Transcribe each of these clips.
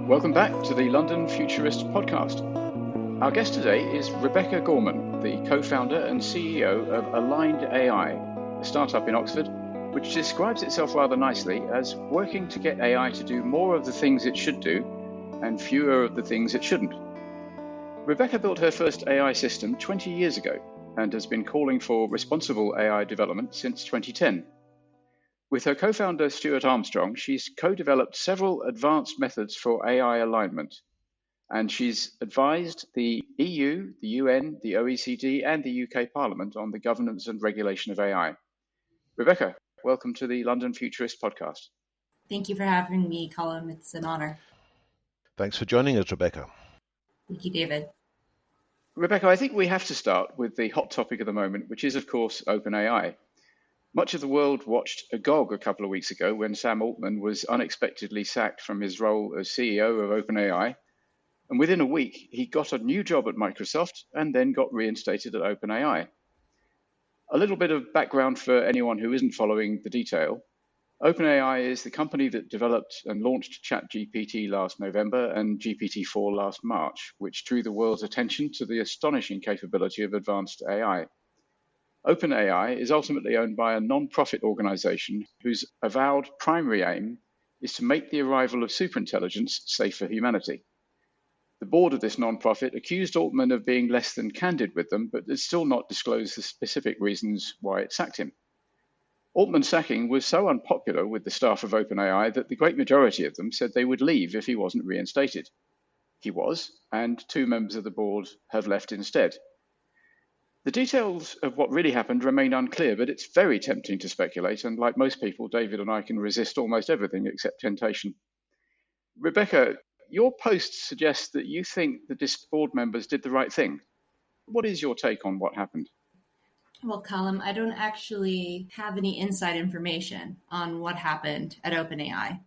Welcome back to the London Futurists podcast. Our guest today is Rebecca Gorman, the co-founder and CEO of Aligned AI, a startup in Oxford, which describes itself rather nicely as working to get AI to do more of the things it should do and fewer of the things it shouldn't. Rebecca built her first AI system 20 years ago and has been calling for responsible AI development since 2010. With her co-founder Stuart Armstrong, she's co-developed several advanced methods for AI alignment, and she's advised the EU, the UN, the OECD, and the UK Parliament on the governance and regulation of AI. Rebecca, welcome to the London Futurist podcast. Thank you for having me, Colin. It's an honor. Thanks for joining us, Rebecca. Thank you, David. Rebecca, I think we have to start with the hot topic of the moment, which is, of course, OpenAI. Much of the world watched agog a couple of weeks ago when Sam Altman was unexpectedly sacked from his role as CEO of OpenAI. And within a week, he got a new job at Microsoft and then got reinstated at OpenAI. A little bit of background for anyone who isn't following the detail. OpenAI is the company that developed and launched ChatGPT last November and GPT-4 last March, which drew the world's attention to the astonishing capability of advanced AI. OpenAI is ultimately owned by a non-profit organization whose avowed primary aim is to make the arrival of superintelligence safe for humanity. The board of this non-profit accused Altman of being less than candid with them, but has still not disclosed the specific reasons why it sacked him. Altman's sacking was so unpopular with the staff of OpenAI that the great majority of them said they would leave if he wasn't reinstated. He was, and two members of the board have left instead. The details of what really happened remain unclear, but it's very tempting to speculate, and like most people, David and I can resist almost everything except temptation. Rebecca, your post suggests that you think the board members did the right thing. What is your take on what happened? Well, Colin, I don't actually have any inside information on what happened at OpenAI.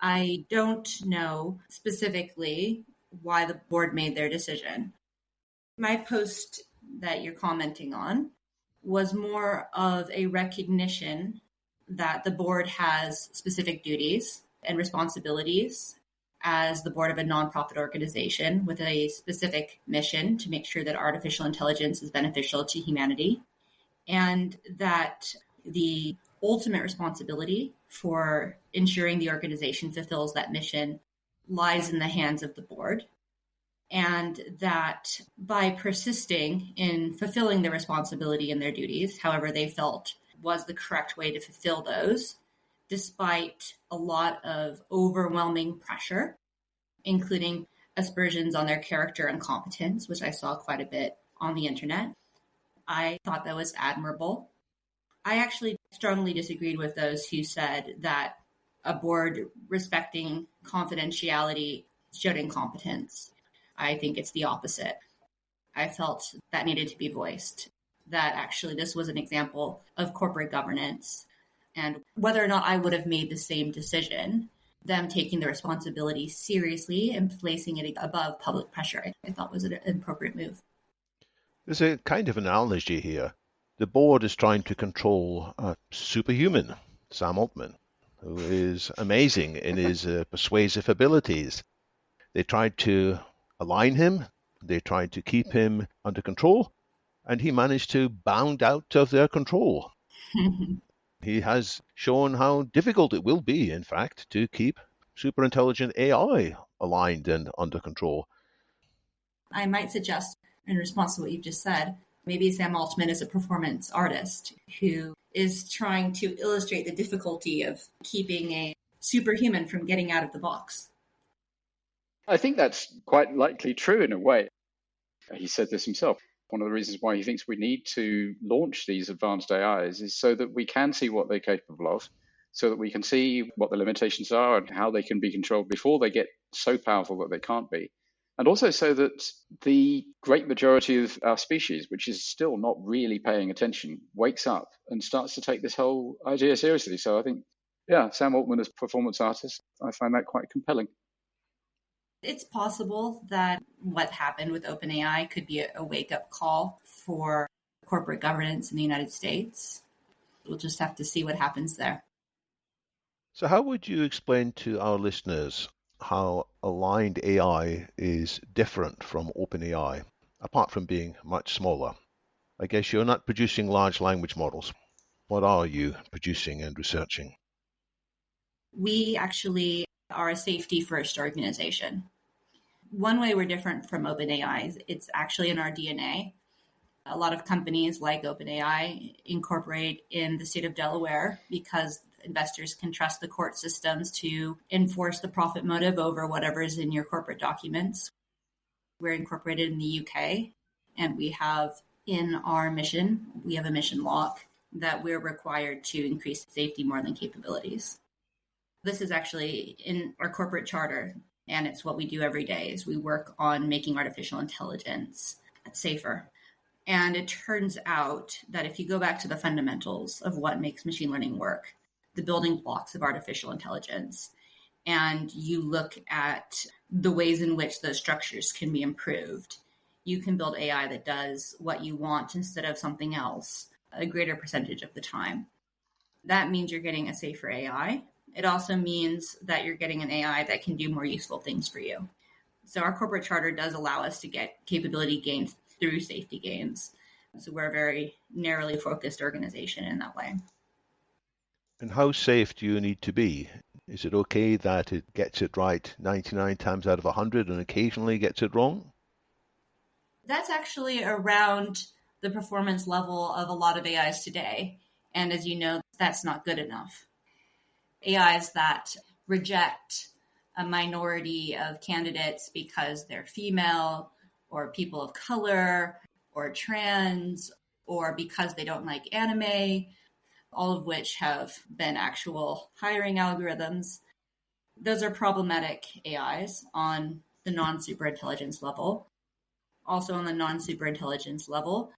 I don't know specifically why the board made their decision. My post that you're commenting on was more of a recognition that the board has specific duties and responsibilities as the board of a nonprofit organization with a specific mission to make sure that artificial intelligence is beneficial to humanity, and that the ultimate responsibility for ensuring the organization fulfills that mission lies in the hands of the board. And that by persisting in fulfilling their responsibility and their duties, however they felt was the correct way to fulfill those, despite a lot of overwhelming pressure, including aspersions on their character and competence, which I saw quite a bit on the internet, I thought that was admirable. I actually strongly disagreed with those who said that a board respecting confidentiality showed incompetence. I think it's the opposite. I felt that needed to be voiced, that actually this was an example of corporate governance. And whether or not I would have made the same decision, them taking the responsibility seriously and placing it above public pressure, I thought was an appropriate move. There's a kind of analogy here. The board is trying to control a superhuman, Sam Altman, who is amazing in his persuasive abilities. They tried to align him, they tried to keep him under control, and he managed to bound out of their control. He has shown how difficult it will be, in fact, to keep superintelligent AI aligned and under control. I might suggest, in response to what you've just said, maybe Sam Altman is a performance artist who is trying to illustrate the difficulty of keeping a superhuman from getting out of the box. I think that's quite likely true in a way. He said this himself. One of the reasons why he thinks we need to launch these advanced AIs is so that we can see what they're capable of, so that we can see what the limitations are and how they can be controlled before they get so powerful that they can't be. And also so that the great majority of our species, which is still not really paying attention, wakes up and starts to take this whole idea seriously. So I think, Sam Altman as a performance artist, I find that quite compelling. It's possible that what happened with OpenAI could be a wake-up call for corporate governance in the United States. We'll just have to see what happens there. So how would you explain to our listeners how aligned AI is different from OpenAI, apart from being much smaller. I guess you're not producing large language models. What are you producing and researching? We actually are a safety first organization. One way we're different from OpenAI is it's actually in our DNA. A lot of companies like OpenAI incorporate in the state of Delaware because investors can trust the court systems to enforce the profit motive over whatever is in your corporate documents. We're incorporated in the UK, and we have in our mission, we have a mission lock that we're required to increase safety more than capabilities. This is actually in our corporate charter, and it's what we do every day is we work on making artificial intelligence safer. And it turns out that if you go back to the fundamentals of what makes machine learning work, the building blocks of artificial intelligence, and you look at the ways in which those structures can be improved, you can build AI that does what you want instead of something else a greater percentage of the time. That means you're getting a safer AI. It also means that you're getting an AI that can do more useful things for you. So our corporate charter does allow us to get capability gains through safety gains. So we're a very narrowly focused organization in that way. And how safe do you need to be? Is it okay that it gets it right 99 times out of 100 and occasionally gets it wrong? That's actually around the performance level of a lot of AIs today. And as you know, that's not good enough. AIs that reject a minority of candidates because they're female or people of color or trans or because they don't like anime, all of which have been actual hiring algorithms. Those are problematic AIs on the non-superintelligence level. Also on the non-superintelligence level,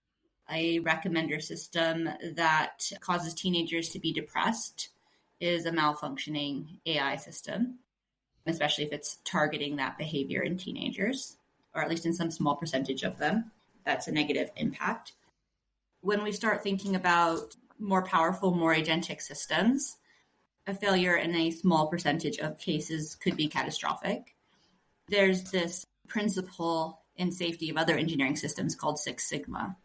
a recommender system that causes teenagers to be depressed is a malfunctioning AI system, especially if it's targeting that behavior in teenagers, or at least in some small percentage of them. That's a negative impact. When we start thinking about more powerful, more agentic systems, a failure in a small percentage of cases could be catastrophic. There's this principle in safety of other engineering systems called Six Sigma,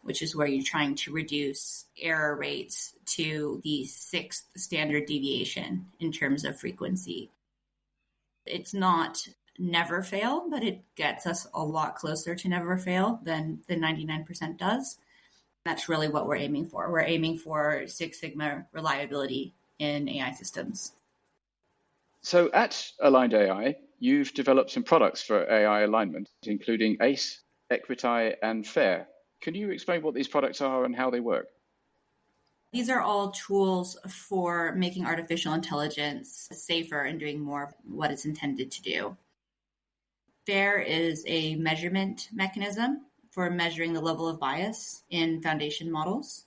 which is where you're trying to reduce error rates to the sixth standard deviation in terms of frequency. It's not never fail, but it gets us a lot closer to never fail than the 99% does. That's really what we're aiming for. We're aiming for Six Sigma reliability in AI systems. So at Aligned AI, you've developed some products for AI alignment, including ACE, EquitAI, and faAIr. Can you explain what these products are and how they work? These are all tools for making artificial intelligence safer and doing more of what it's intended to do. faAIr is a measurement mechanism for measuring the level of bias in foundation models.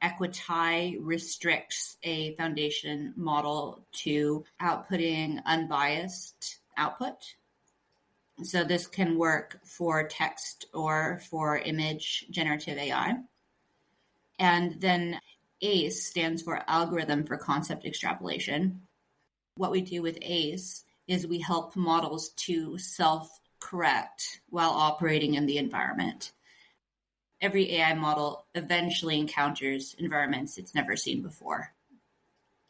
EquitAI restricts a foundation model to outputting unbiased output. So this can work for text or for image generative AI. And then ACE stands for Algorithm for Concept Extrapolation. What we do with ACE is we help models to self-correct while operating in the environment. Every AI model eventually encounters environments it's never seen before.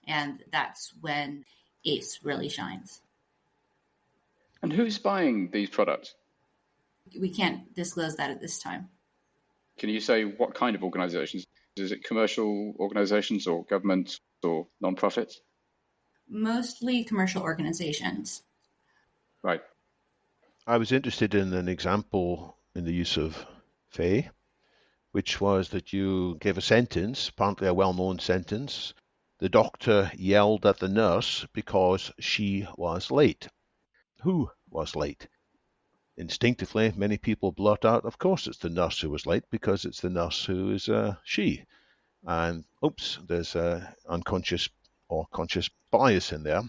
And that's when ACE really shines. And who's buying these products? We can't disclose that at this time. Can you say what kind of organizations? Is it commercial organizations or government or nonprofits? Mostly commercial organizations. Right. I was interested in an example in the use of faAIr, which was that you gave a sentence, apparently a well-known sentence. The doctor yelled at the nurse because she was late. Who was late? Instinctively, many people blurt out, of course it's the nurse who was late because it's the nurse who is she. And oops, there's unconscious or conscious bias in there.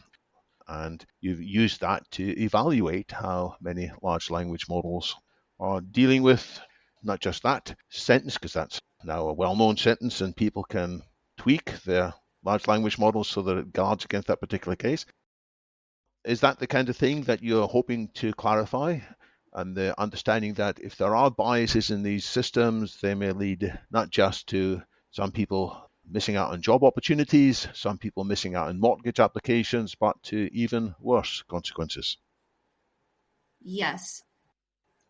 And you've used that to evaluate how many large language models are dealing with not just that sentence, because that's now a well-known sentence and people can tweak their large language models so that it guards against that particular case. Is that the kind of thing that you're hoping to clarify? And the understanding that if there are biases in these systems, they may lead not just to some people missing out on job opportunities, some people missing out on mortgage applications, but to even worse consequences. Yes.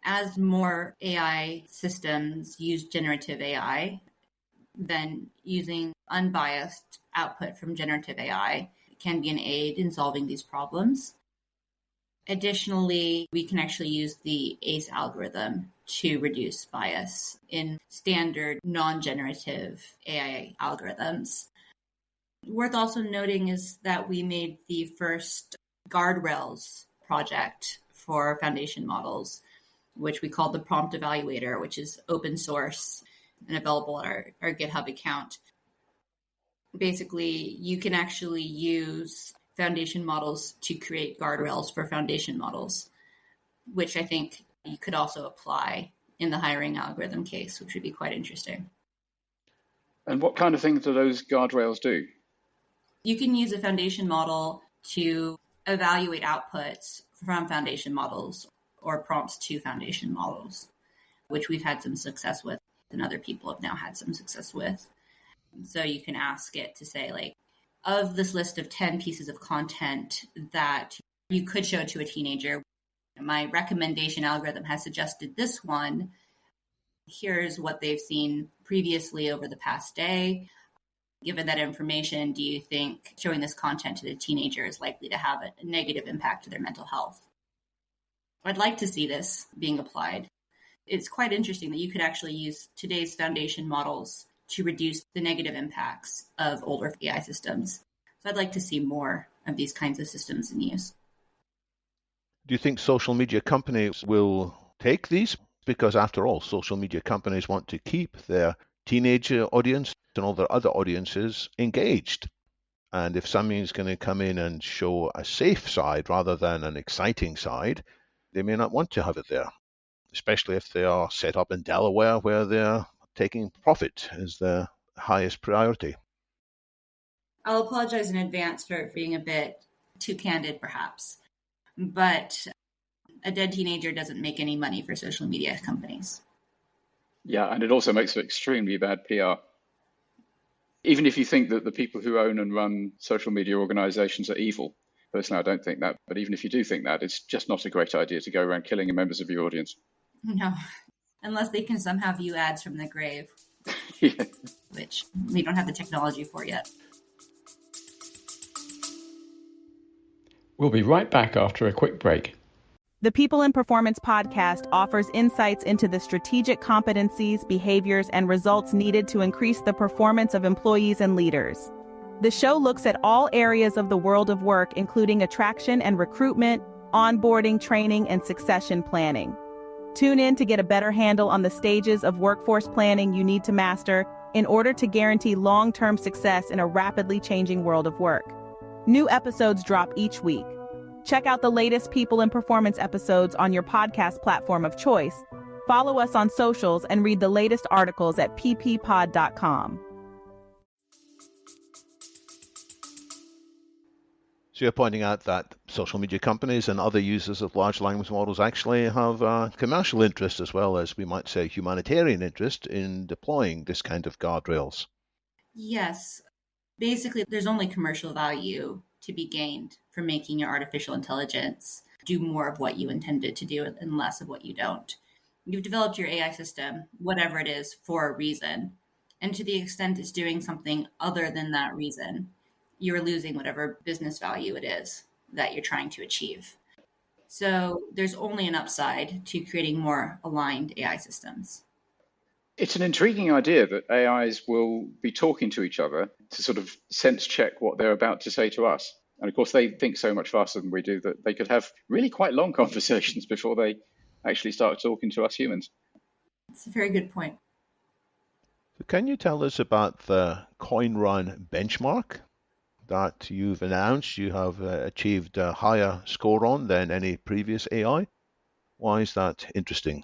As more AI systems use generative AI, then using unbiased output from generative AI can be an aid in solving these problems. Additionally, we can actually use the ACE algorithm to reduce bias in standard non-generative AI algorithms. Worth also noting is that we made the first guardrails project for foundation models, which we called the Prompt Evaluator, which is open source and available at our GitHub account. Basically, you can actually use foundation models to create guardrails for foundation models, which I think you could also apply in the hiring algorithm case, which would be quite interesting. And what kind of things do those guardrails do? You can use a foundation model to evaluate outputs from foundation models or prompts to foundation models, which we've had some success with and other people have now had some success with. So you can ask it to say, like, of this list of 10 pieces of content that you could show to a teenager, my recommendation algorithm has suggested this one. Here's what they've seen previously over the past day. Given that information, do you think showing this content to the teenager is likely to have a negative impact to their mental health? I'd like to see this being applied. It's quite interesting that you could actually use today's foundation models to reduce the negative impacts of older AI systems. So I'd like to see more of these kinds of systems in use. Do you think social media companies will take these? Because after all, social media companies want to keep their teenager audience and all their other audiences engaged. And if something's going to come in and show a safe side rather than an exciting side, they may not want to have it there, especially if they are set up in Delaware where they're taking profit as their highest priority. I'll apologize in advance for being a bit too candid, perhaps, but a dead teenager doesn't make any money for social media companies. Yeah, and it also makes for extremely bad PR. Even if you think that the people who own and run social media organizations are evil, personally, I don't think that. But even if you do think that, it's just not a great idea to go around killing members of your audience. No, unless they can somehow view ads from the grave, Yeah. which we don't have the technology for yet. We'll be right back after a quick break. The People in Performance podcast offers insights into the strategic competencies, behaviors, and results needed to increase the performance of employees and leaders. The show looks at all areas of the world of work, including attraction and recruitment, onboarding, training, and succession planning. Tune in to get a better handle on the stages of workforce planning you need to master in order to guarantee long-term success in a rapidly changing world of work. New episodes drop each week. Check out the latest People in Performance episodes on your podcast platform of choice. Follow us on socials and read the latest articles at pppod.com. So you're pointing out that social media companies and other users of large language models actually have a commercial interest as well as, we might say, humanitarian interest in deploying this kind of guardrails. Yes. Basically, there's only commercial value to be gained from making your artificial intelligence do more of what you intended to do and less of what you don't. You've developed your AI system, whatever it is, for a reason. And to the extent it's doing something other than that reason, you're losing whatever business value it is that you're trying to achieve. So there's only an upside to creating more aligned AI systems. It's an intriguing idea that AIs will be talking to each other to sort of sense check what they're about to say to us. And of course, they think so much faster than we do that they could have really quite long conversations before they actually start talking to us humans. It's a very good point. So can you tell us about the CoinRun benchmark that you've announced you have achieved a higher score on than any previous AI? Why is that interesting?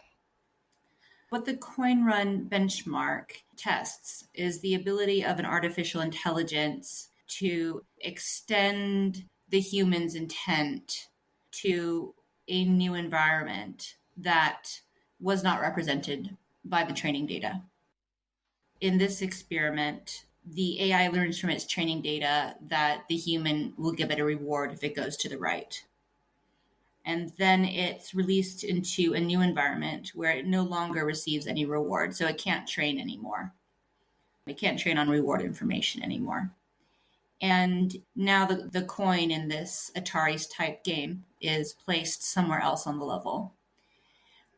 What the CoinRun benchmark tests is the ability of an artificial intelligence to extend the human's intent to a new environment that was not represented by the training data. In this experiment, the AI learns from its training data that the human will give it a reward if it goes to the right. And then it's released into a new environment where it no longer receives any reward. So it can't train anymore. It can't train on reward information anymore. And now the coin in this Atari's type game is placed somewhere else on the level.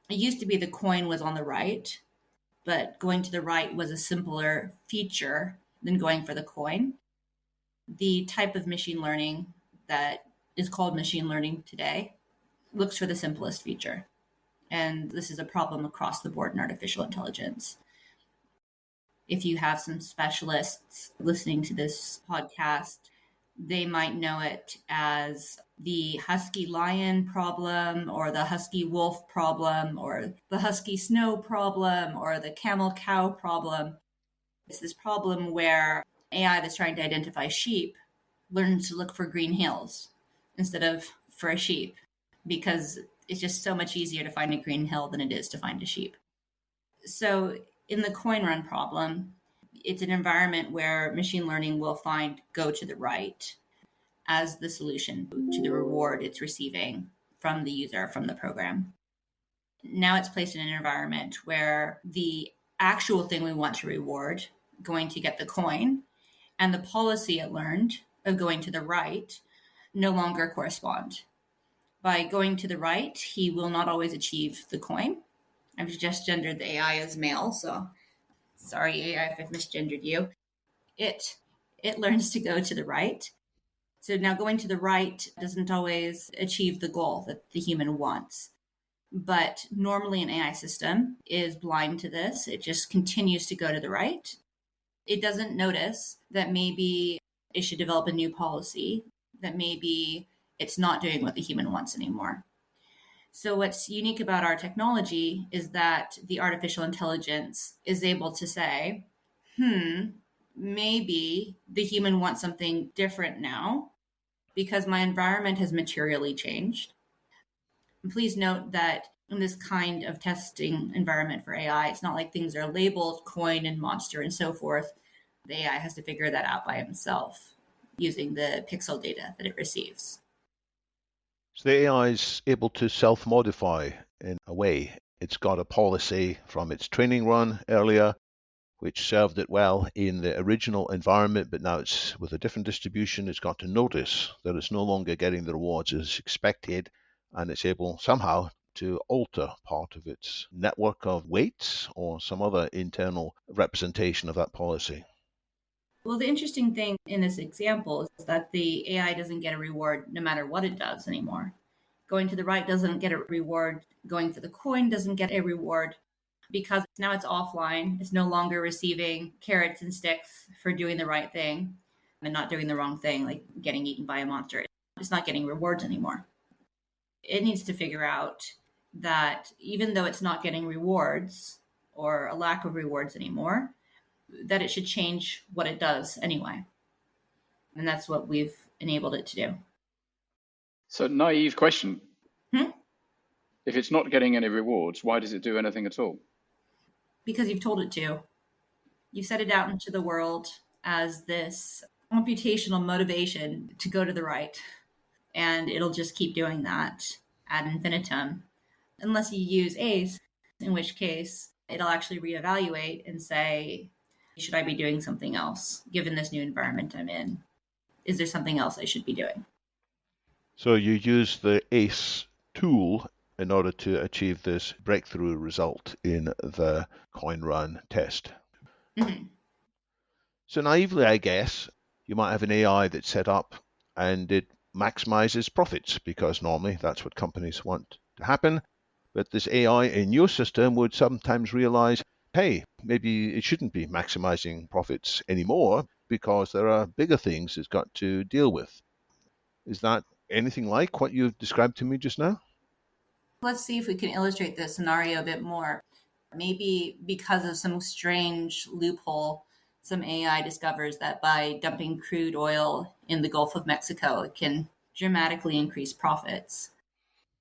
It used to be the coin was on the right, but going to the right was a simpler feature than going for the coin. The type of machine learning that is called machine learning today looks for the simplest feature. And this is a problem across the board in artificial intelligence. If you have some specialists listening to this podcast, they might know it as the husky lion problem, or the husky wolf problem, or the husky snow problem, or the camel cow problem. It's this problem where AI that's trying to identify sheep learns to look for green hills instead of for a sheep, because it's just so much easier to find a green hill than it is to find a sheep. So in the CoinRun problem, it's an environment where machine learning will find go to the right as the solution to the reward it's receiving from the user, from the program. Now it's placed in an environment where the actual thing we want to reward, going to get the coin, and the policy it learned of going to the right no longer correspond. By going to the right, he will not always achieve the coin. I've just gendered the AI as male, so sorry, AI, if I've misgendered you. It learns to go to the right. So now going to the right doesn't always achieve the goal that the human wants. But normally an AI system is blind to this. It just continues to go to the right. It doesn't notice that maybe it should develop a new policy, that maybe it's not doing what the human wants anymore. So what's unique about our technology is that the artificial intelligence is able to say, maybe the human wants something different now because my environment has materially changed. And please note that in this kind of testing environment for AI, it's not like things are labeled coin and monster and so forth. The AI has to figure that out by himself using the pixel data that it receives. So the AI is able to self-modify in a way. It's got a policy from its training run earlier, which served it well in the original environment, but now it's with a different distribution. It's got to notice that it's no longer getting the rewards as expected, and it's able somehow to alter part of its network of weights or some other internal representation of that policy. Well, the interesting thing in this example is that the AI doesn't get a reward no matter what it does anymore. Going to the right doesn't get a reward. Going for the coin doesn't get a reward, because now it's offline. It's no longer receiving carrots and sticks for doing the right thing and not doing the wrong thing, like getting eaten by a monster. It's not getting rewards anymore. It needs to figure out that even though it's not getting rewards or a lack of rewards anymore, that it should change what it does anyway. And that's what we've enabled it to do. So, naive question. If it's not getting any rewards, why does it do anything at all? Because you've told it to. You set it out into the world as this computational motivation to go to the right. And it'll just keep doing that ad infinitum, unless you use ACE, in which case it'll actually reevaluate and say, should I be doing something else given this new environment I'm in? Is there something else I should be doing? So you use the ACE tool in order to achieve this breakthrough result in the CoinRun test. Mm-hmm. So naively, I guess, you might have an AI that's set up and it maximizes profits, because normally that's what companies want to happen. But this AI in your system would sometimes realize, hey, maybe it shouldn't be maximizing profits anymore because there are bigger things it's got to deal with. Is that anything like what you've described to me just now? Let's see if we can illustrate this scenario a bit more. Maybe because of some strange loophole, some AI discovers that by dumping crude oil in the Gulf of Mexico, it can dramatically increase profits.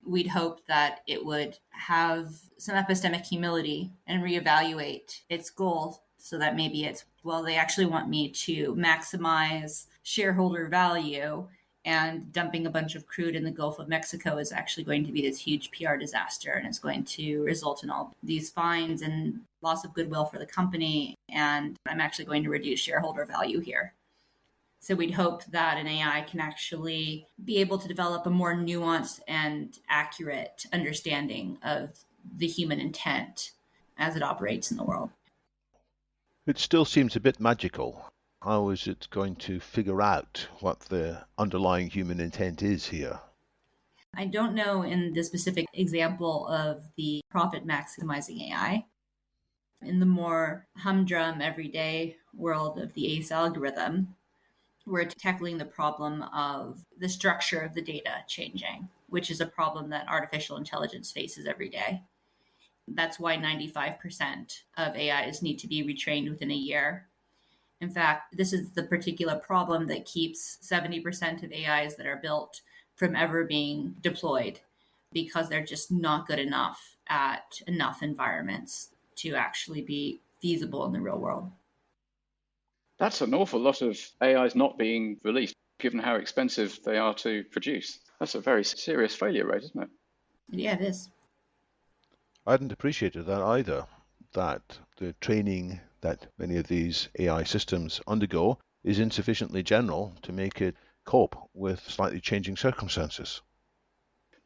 We'd hope that it would have some epistemic humility and reevaluate its goal so that maybe they actually want me to maximize shareholder value, and dumping a bunch of crude in the Gulf of Mexico is actually going to be this huge PR disaster, and it's going to result in all these fines and loss of goodwill for the company, and I'm actually going to reduce shareholder value here. So we'd hope that an AI can actually be able to develop a more nuanced and accurate understanding of the human intent as it operates in the world. It still seems a bit magical. How is it going to figure out what the underlying human intent is here? I don't know in the specific example of the profit maximizing AI. In the more humdrum everyday world of the ACE algorithm, we're tackling the problem of the structure of the data changing, which is a problem that artificial intelligence faces every day. That's why 95% of AIs need to be retrained within a year. In fact, this is the particular problem that keeps 70% of AIs that are built from ever being deployed, because they're just not good enough at enough environments to actually be feasible in the real world. That's an awful lot of AIs not being released, given how expensive they are to produce. That's a very serious failure rate, isn't it? Yeah, it is. I hadn't appreciated that either, that the training that many of these AI systems undergo is insufficiently general to make it cope with slightly changing circumstances.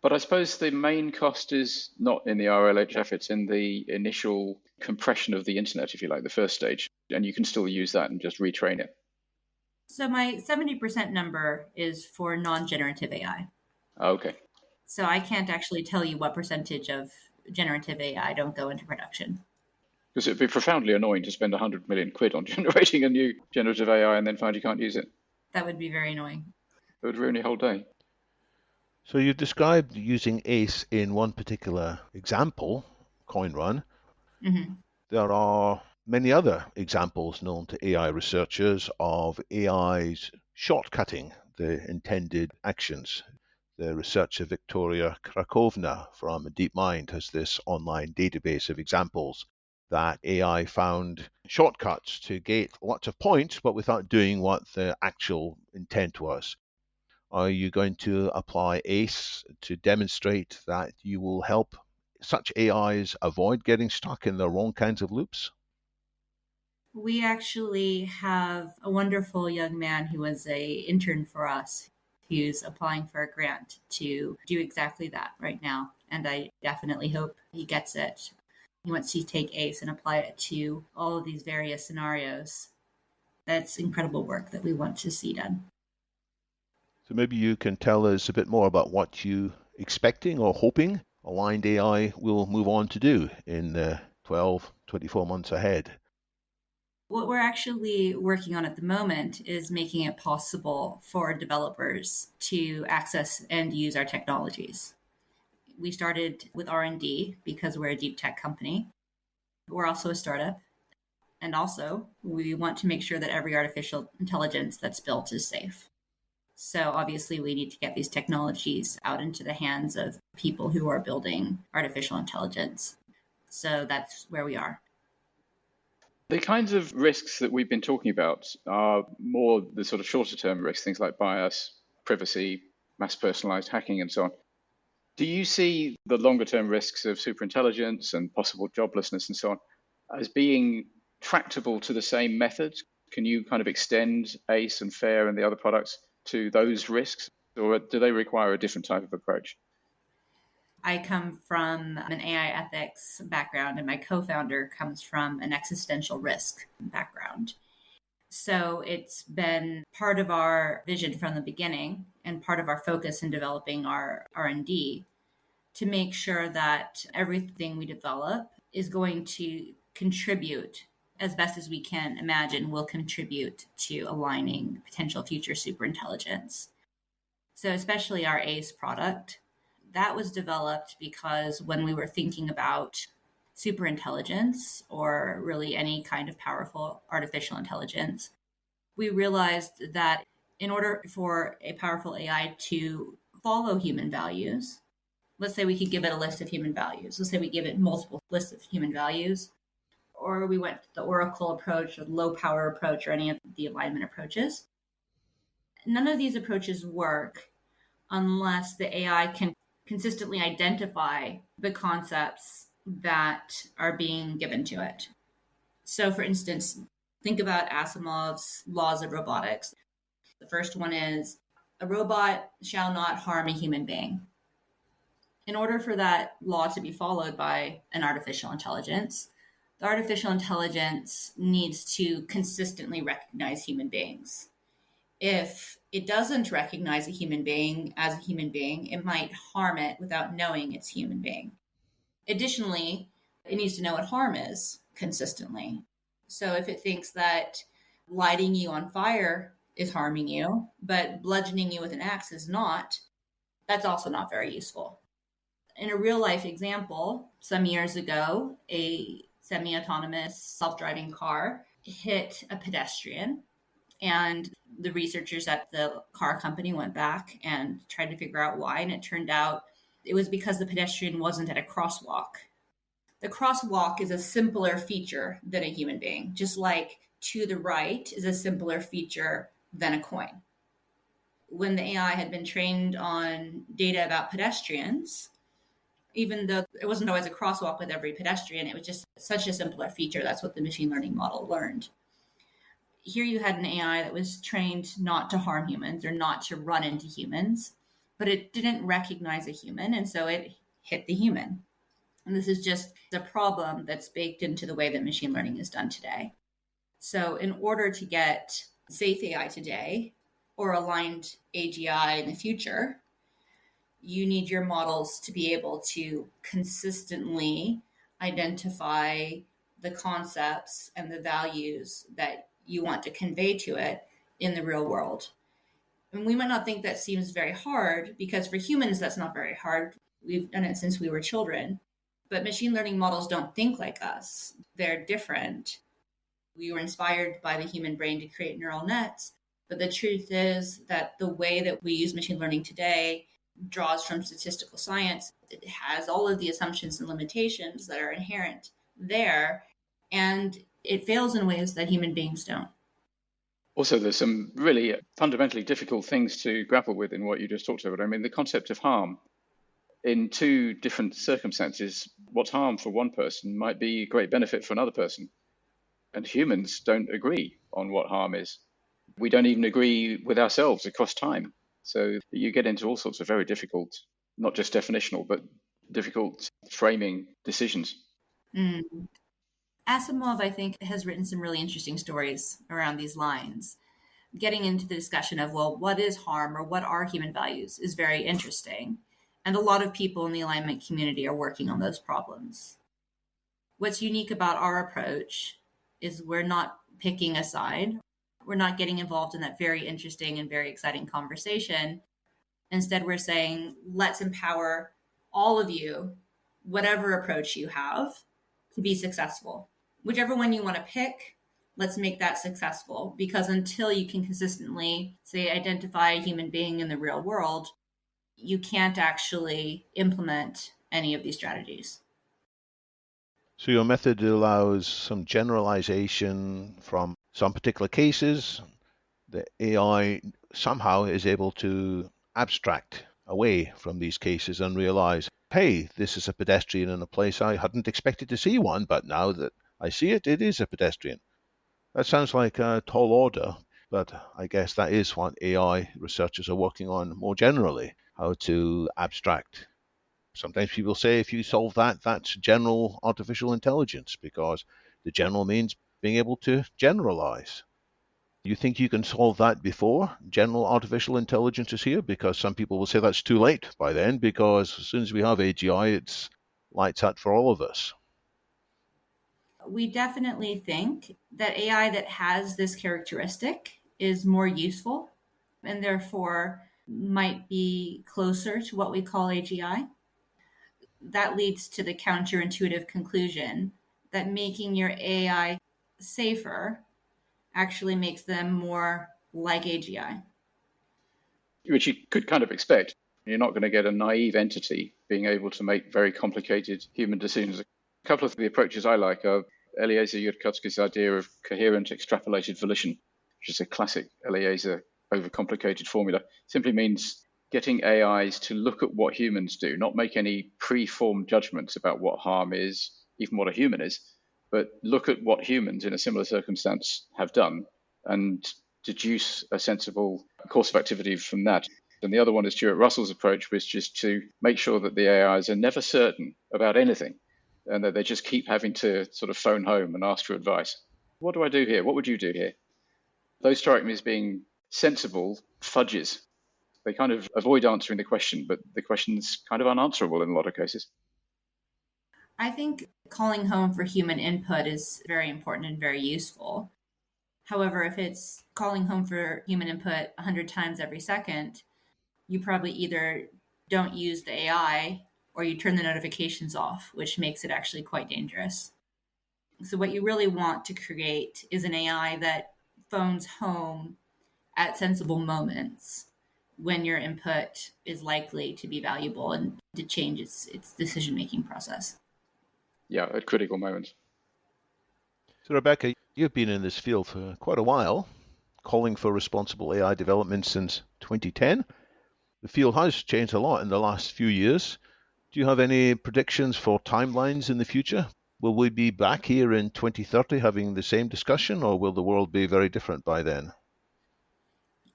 But I suppose the main cost is not in the RLHF, it's in the initial compression of the internet, if you like, the first stage. And you can still use that and just retrain it. So my 70% number is for non-generative AI. Okay. So I can't actually tell you what percentage of generative AI don't go into production. Because it'd be profoundly annoying to spend 100 million quid on generating a new generative AI and then find you can't use it. That would be very annoying. It would ruin your whole day. So you've described using ACE in one particular example, CoinRun. Mm-hmm. There are many other examples known to AI researchers of AIs shortcutting the intended actions. The researcher Victoria Krakovna from DeepMind has this online database of examples that AI found shortcuts to get lots of points, but without doing what the actual intent was. Are you going to apply ACE to demonstrate that you will help such AIs avoid getting stuck in the wrong kinds of loops? We actually have a wonderful young man who was an intern for us, who's applying for a grant to do exactly that right now. And I definitely hope he gets it. He wants to take ACE and apply it to all of these various scenarios. That's incredible work that we want to see done. So maybe you can tell us a bit more about what you expecting or hoping Aligned AI will move on to do in the 12, 24 months ahead. What we're actually working on at the moment is making it possible for developers to access and use our technologies. We started with R&D because we're a deep tech company. We're also a startup. And also, we want to make sure that every artificial intelligence that's built is safe. So obviously, we need to get these technologies out into the hands of people who are building artificial intelligence. So that's where we are. The kinds of risks that we've been talking about are more the sort of shorter term risks, things like bias, privacy, mass personalized hacking, and so on. Do you see the longer term risks of superintelligence and possible joblessness and so on as being tractable to the same methods? Can you kind of extend ACE and faAIr and the other products to those risks, or do they require a different type of approach? I come from an AI ethics background, and my co-founder comes from an existential risk background. So it's been part of our vision from the beginning and part of our focus in developing our R&D to make sure that everything we develop is going to contribute as best as we can imagine will contribute to aligning potential future superintelligence. So especially our ACE product, that was developed because when we were thinking about superintelligence or really any kind of powerful artificial intelligence, we realized that In order for a powerful AI to follow human values, let's say we could give it a list of human values. Let's say we give it multiple lists of human values, or we went the Oracle approach or the low power approach or any of the alignment approaches. None of these approaches work unless the AI can consistently identify the concepts that are being given to it. So, for instance, think about Asimov's laws of robotics. The first one is a robot shall not harm a human being. In order for that law to be followed by an artificial intelligence, the artificial intelligence needs to consistently recognize human beings. If it doesn't recognize a human being as a human being, it might harm it without knowing it's a human being. Additionally, it needs to know what harm is consistently. So if it thinks that lighting you on fire is harming you, but bludgeoning you with an axe is not, that's also not very useful. In a real life example, some years ago, a semi-autonomous self-driving car hit a pedestrian, and the researchers at the car company went back and tried to figure out why, and it turned out it was because the pedestrian wasn't at a crosswalk. The crosswalk is a simpler feature than a human being, just like to the right is a simpler feature than a coin. When the AI had been trained on data about pedestrians, even though it wasn't always a crosswalk with every pedestrian, it was just such a simpler feature. That's what the machine learning model learned. Here you had an AI that was trained not to harm humans or not to run into humans, but it didn't recognize a human, and so it hit the human. And this is just a problem that's baked into the way that machine learning is done today. So in order to get safe AI today or aligned AGI in the future, you need your models to be able to consistently identify the concepts and the values that you want to convey to it in the real world. And we might not think that seems very hard, because for humans, that's not very hard. We've done it since we were children. But machine learning models don't think like us. They're different. We were inspired by the human brain to create neural nets. But the truth is that the way that we use machine learning today draws from statistical science. It has all of the assumptions and limitations that are inherent there, and it fails in ways that human beings don't. Also, there's some really fundamentally difficult things to grapple with in what you just talked about. I mean, the concept of harm. In two different circumstances, what's harm for one person might be a great benefit for another person. And humans don't agree on what harm is. We don't even agree with ourselves across time. So you get into all sorts of very difficult, not just definitional, but difficult framing decisions. Asimov, I think, has written some really interesting stories around these lines. Getting into the discussion of, well, what is harm or what are human values is very interesting. And a lot of people in the alignment community are working on those problems. What's unique about our approach is we're not picking a side. We're not getting involved in that very interesting and very exciting conversation. Instead, we're saying, let's empower all of you, whatever approach you have, to be successful. Whichever one you want to pick, let's make that successful. Because until you can consistently, say, identify a human being in the real world, you can't actually implement any of these strategies. So your method allows some generalization from some particular cases. The AI somehow is able to abstract away from these cases and realize, hey, this is a pedestrian in a place I hadn't expected to see one, but now that I see it, it is a pedestrian. That sounds like a tall order, but I guess that is what AI researchers are working on more generally, how to abstract. Sometimes people say if you solve that, that's general artificial intelligence, because the general means being able to generalize. You think you can solve that before general artificial intelligence is here? Because some people will say that's too late by then, because as soon as we have AGI, it's lights out for all of us. We definitely think that AI that has this characteristic is more useful and therefore might be closer to what we call AGI. That leads to the counterintuitive conclusion that making your AI safer actually makes them more like AGI. which you could kind of expect. You're not going to get a naive entity being able to make very complicated human decisions. A couple of the approaches I like are Eliezer Yudkowsky's idea of coherent extrapolated volition, which is a classic Eliezer overcomplicated formula. Simply means getting AIs to look at what humans do, not make any pre-formed judgments about what harm is, even what a human is, but look at what humans in a similar circumstance have done and deduce a sensible course of activity from that. And the other one is Stuart Russell's approach, which is to make sure that the AIs are never certain about anything and that they just keep having to sort of phone home and ask for advice. What do I do here? What would you do here? Those strike me as being sensible fudges. They kind of avoid answering the question, but the question's kind of unanswerable in a lot of cases. I think calling home for human input is very important and very useful. However, if it's calling home for human input 100 times every second, you probably either don't use the AI or you turn the notifications off, which makes it actually quite dangerous. So what you really want to create is an AI that phones home at sensible moments when your input is likely to be valuable and to change its decision-making process. Yeah, at critical moments. So Rebecca, you've been in this field for quite a while, calling for responsible AI development since 2010. The field has changed a lot in the last few years. Do you have any predictions for timelines in the future? Will we be back here in 2030 having the same discussion, or will the world be very different by then?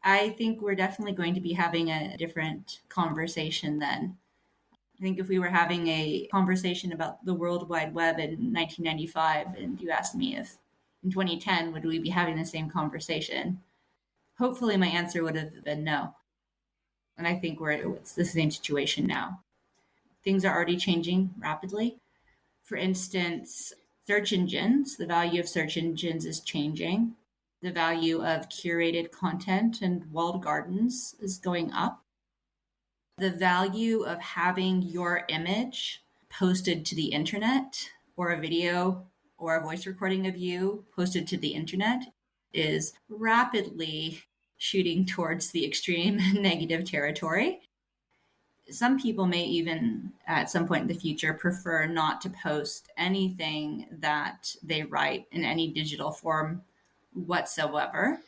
I think we're definitely going to be having a different conversation then. I think if we were having a conversation about the World Wide Web in 1995, and you asked me if in 2010, would we be having the same conversation? Hopefully my answer would have been no. And I think it's the same situation now. Things are already changing rapidly. For instance, search engines, the value of search engines is changing. The value of curated content and walled gardens is going up. The value of having your image posted to the internet, or a video or a voice recording of you posted to the internet, is rapidly shooting towards the extreme negative territory. Some people may even, at some point in the future, prefer not to post anything that they write in any digital form whatsoever,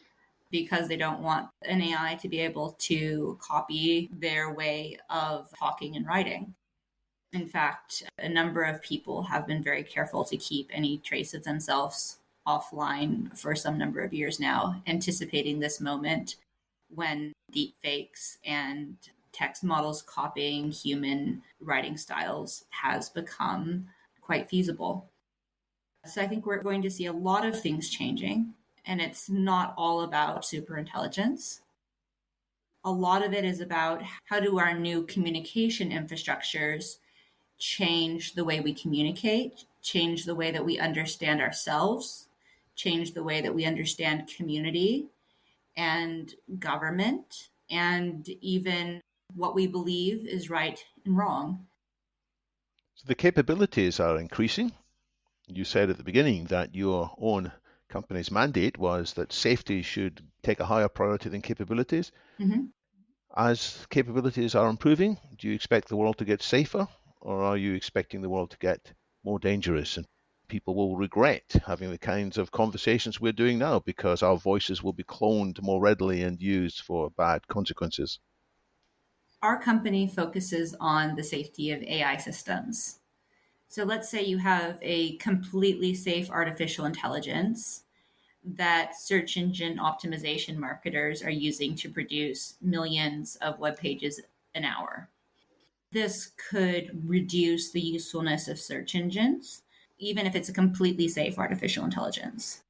because they don't want an AI to be able to copy their way of talking and writing. In fact, a number of people have been very careful to keep any trace of themselves offline for some number of years now, anticipating this moment when deepfakes and text models copying human writing styles has become quite feasible. So I think we're going to see a lot of things changing. And it's not all about superintelligence. A lot of it is about how do our new communication infrastructures change the way we communicate, change the way that we understand ourselves, change the way that we understand community and government, and even what we believe is right and wrong. So the capabilities are increasing. You said at the beginning that your own company's mandate was that safety should take a higher priority than capabilities. Mm-hmm. As capabilities are improving, do you expect the world to get safer, or are you expecting the world to get more dangerous and people will regret having the kinds of conversations we're doing now because our voices will be cloned more readily and used for bad consequences? Our company focuses on the safety of AI systems. So let's say you have a completely safe artificial intelligence that search engine optimization marketers are using to produce millions of web pages an hour. This could reduce the usefulness of search engines, even if it's a completely safe artificial intelligence.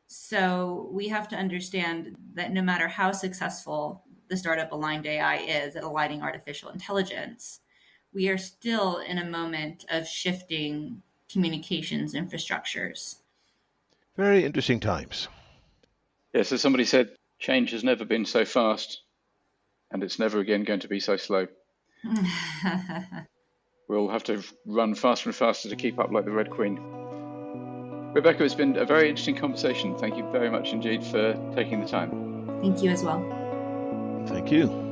So we have to understand that no matter how successful the startup Aligned AI is at aligning artificial intelligence, we are still in a moment of shifting communications infrastructures. Very interesting times. Yes, as somebody said, change has never been so fast, and it's never again going to be so slow. We'll have to run faster and faster to keep up like the Red Queen. Rebecca, it's been a very interesting conversation. Thank you very much indeed for taking the time. Thank you as well. Thank you.